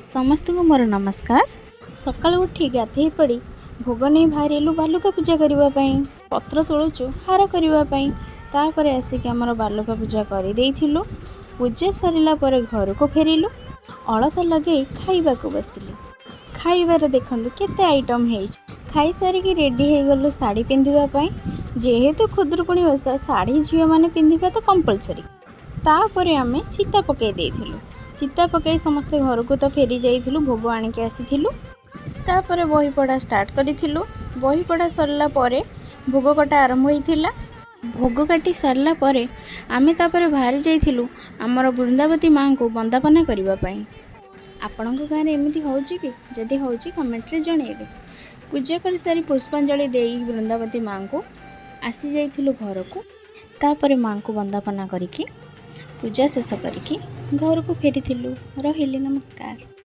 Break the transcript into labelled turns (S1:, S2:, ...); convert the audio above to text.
S1: समस्त को मोर नमस्कार। सकाल उठी गाधे पड़ी भोग नहीं बाहरलु बालुका पूजा करने पत्र तोलुचु हार करने तापर आसिक आमर बालुका पूजा कर पूजा सरला पर घर को फेरिलु अलता लगे खाइबा को बसिलु। खाइबार देखु केते आइटम है खाई सारिकी रेडी हो गलु शाढ़ी पिंधिबा जेहेतु खुदुरुकुणी ओषा शाढ़ी झील मैंने पिंधिबा तो कंपलसरी। तापर आमे चिता पकई देइथिलु। चिता पकई समस्ते घर को तो फेरी जाइथिलु भोग आनिके आसीथिलु। तापर बही पढ़ा स्टार्ट करिथिलु। बही पढ़ा सरला परे भोग कटा आरंभ होइथिला। भोग काटी सारला परे आमे तापर बाहरी जाइथिलु आमर वृंदावती माँ को वंदापना करबा पई। आपणक गाँव में एमती होउची कि जदि होउची कमेंट रे जणेबे। पूजा कर सारी पुष्पांजलि देई वृंदावती माँ को आसी जाइथिलु घर को। तापर माँ को वंदापना करिकी पूजा शेष करिकी घर को फेरी थिलु। रहिले नमस्कार।